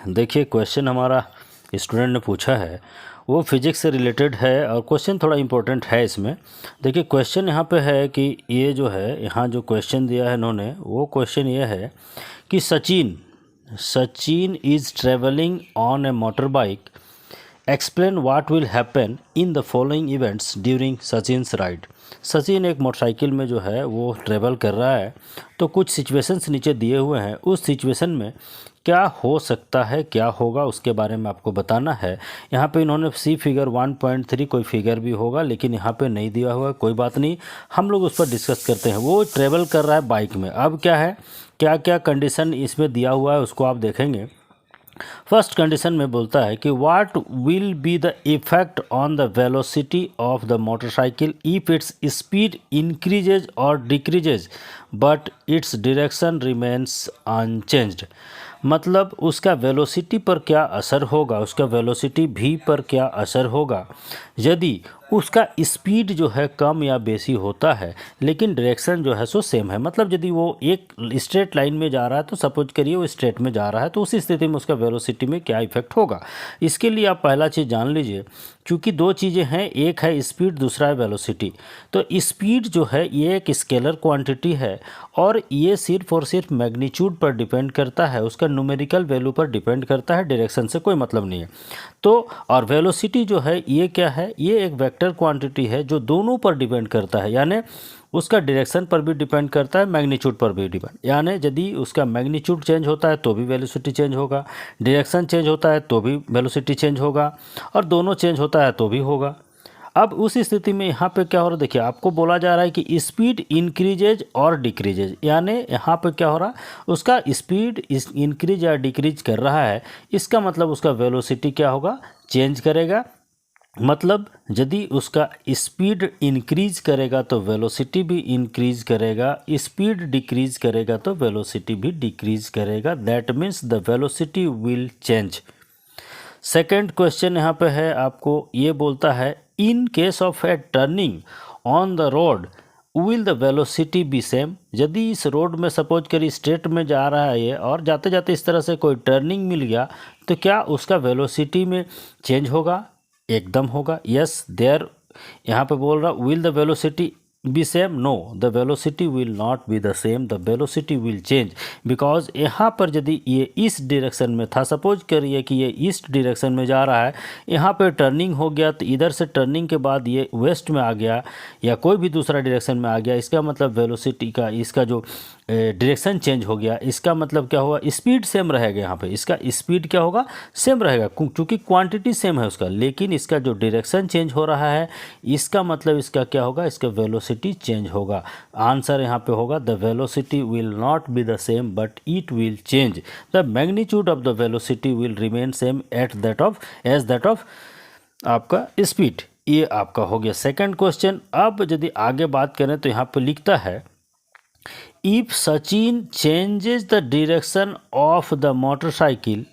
देखिए क्वेश्चन हमारा स्टूडेंट ने पूछा है वो फिजिक्स से रिलेटेड है और क्वेश्चन थोड़ा इम्पोर्टेंट है इसमें। देखिए क्वेश्चन यहाँ पे है कि ये जो है यहाँ जो क्वेश्चन दिया है इन्होंने वो क्वेश्चन ये है कि Sachin is travelling on A motor bike, explain what will happen in the following events during Sachin's ride. Sachin एक मोटरसाइकिल में जो है वो ट्रेवल कर रहा है, तो कुछ सिचुएशंस नीचे दिए हुए हैं, उस सिचुएशन में क्या हो सकता है, क्या होगा, उसके बारे में आपको बताना है। यहाँ पे इन्होंने सी फिगर 1.3 कोई फिगर भी होगा लेकिन यहाँ पे नहीं दिया हुआ है, कोई बात नहीं, हम लोग उस पर डिस्कस करते हैं। वो ट्रेवल कर रहा है बाइक में, अब क्या है, क्या क्या कंडीशन इसमें दिया हुआ है उसको आप देखेंगे। फर्स्ट कंडीशन में बोलता है कि what will be the effect on the velocity of the motorcycle if its speed increases और decreases but its direction remains unchanged. मतलब उसका वेलोसिटी पर क्या असर होगा, उसका वेलोसिटी भी पर क्या असर होगा यदि उसका स्पीड जो है कम या बेसी होता है लेकिन डायरेक्शन जो है सो सेम है। मतलब यदि वो एक स्ट्रेट लाइन में जा रहा है तो सपोज करिए वो स्ट्रेट में जा रहा है, तो उस स्थिति में उसका वेलोसिटी में क्या इफेक्ट होगा। इसके लिए आप पहला चीज़ जान लीजिए, क्योंकि दो चीज़ें हैं, एक है स्पीड, दूसरा है वेलोसिटी। तो स्पीड जो है ये एक स्केलर क्वांटिटी है और ये सिर्फ और सिर्फ मैग्नीट्यूड पर डिपेंड करता है, उसका न्यूमेरिकल वैल्यू पर डिपेंड करता है, डायरेक्शन से कोई मतलब नहीं है। तो और वेलोसिटी जो है ये क्या है, ये एक वेक्टर क्वांटिटी है जो दोनों पर डिपेंड करता है, यानी उसका डायरेक्शन पर भी डिपेंड करता है, मैग्नीट्यूड पर भी डिपेंड। यानी यदि उसका मैग्नीट्यूड चेंज होता है तो भी वेलोसिटी चेंज होगा, डायरेक्शन चेंज होता है तो भी वेलोसिटी चेंज होगा, और दोनों चेंज होता है तो भी होगा। अब उस स्थिति में यहाँ पे क्या हो रहा है, देखिए आपको बोला जा रहा है कि स्पीड इंक्रीजेज और डिक्रीजेज, यानी यहाँ पे क्या हो रहा है, उसका स्पीड इंक्रीज या डिक्रीज कर रहा है, इसका मतलब उसका वेलोसिटी क्या होगा, चेंज करेगा। मतलब यदि उसका स्पीड इंक्रीज करेगा तो वेलोसिटी भी इंक्रीज करेगा, स्पीड डिक्रीज करेगा तो वेलोसिटी भी डिक्रीज करेगा, that means the velocity will change. Second question यहाँ पे है, आपको ये बोलता है in case of A turning on the road will the velocity B same. यदि इस रोड में सपोज करिए स्ट्रेट में जा रहा है ये और जाते जाते इस तरह से कोई टर्निंग मिल गया तो क्या उसका वेलोसिटी में चेंज होगा, एकदम होगा। यस देयर, यहाँ पे बोल रहा will the velocity B same, know the velocity will not be the same, the velocity will change, because यहाँ पर यदि ये इस डायरेक्शन में था, सपोज करिए कि ये ईस्ट डायरेक्शन में जा रहा है, यहाँ पे टर्निंग हो गया तो इधर से टर्निंग के बाद ये वेस्ट में आ गया या कोई भी दूसरा डायरेक्शन में आ गया, इसका मतलब वेलोसिटी का इसका जो डायरेक्शन चेंज हो गया, इसका मतलब क्या होगा, स्पीड सेम रहेगा। यहाँ पे इसका स्पीड क्या होगा, सेम रहेगा, क्योंकि क्वांटिटी सेम है उसका, लेकिन इसका जो डायरेक्शन चेंज हो रहा है इसका मतलब इसका क्या होगा, इसका वेलोसिटी चेंज होगा। आंसर यहाँ पे होगा the velocity will not be the same but it will change, the magnitude of the velocity will remain same at that of as that of आपका स्पीड। ये आपका हो गया सेकंड क्वेश्चन। अब यदि आगे बात करें तो यहाँ पे लिखता है if Sachin changes the direction of the motorcycle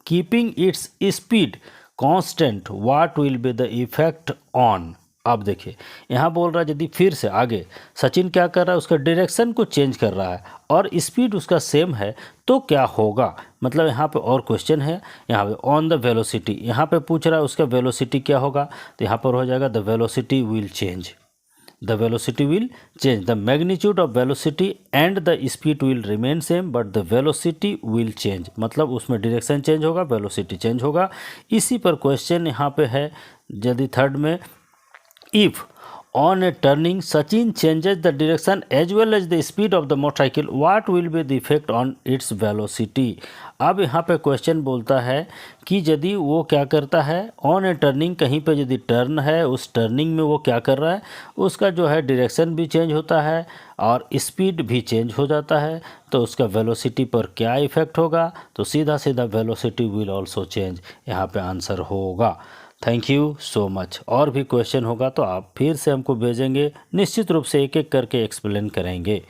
keeping its speed constant what will be the effect on। अब देखिए यहाँ बोल रहा है यदि फिर से आगे सचिन क्या कर रहा है, उसका डायरेक्शन को चेंज कर रहा है और स्पीड उसका सेम है तो क्या होगा। मतलब यहाँ पे और क्वेश्चन है, यहाँ पे ऑन द वेलोसिटी, यहाँ पे पूछ रहा है उसका वेलोसिटी क्या होगा, तो यहाँ पर हो जाएगा the velocity will change, the velocity will change, the magnitude of velocity and the speed will remain same but the velocity will change। मतलब उसमें डायरेक्शन चेंज होगा, वेलोसिटी चेंज होगा। इसी पर क्वेश्चन यहाँ पे है यदि थर्ड में if on a turning Sachin changes the direction as well as the speed of the motorcycle what will be the effect on its velocity। अब यहाँ पे क्वेश्चन बोलता है कि यदि वो क्या करता है, ऑन ए टर्निंग, कहीं पे यदि टर्न है उस टर्निंग में वो क्या कर रहा है, उसका जो है डायरेक्शन भी चेंज होता है और स्पीड भी चेंज हो जाता है, तो उसका वेलोसिटी पर क्या इफेक्ट होगा, तो सीधा सीधा वेलोसिटी विल ऑल्सो चेंज, यहाँ पे आंसर होगा। Thank you so much. और भी क्वेश्चन होगा तो आप फिर से हमको भेजेंगे, निश्चित रूप से एक एक करके एक्सप्लेन करेंगे।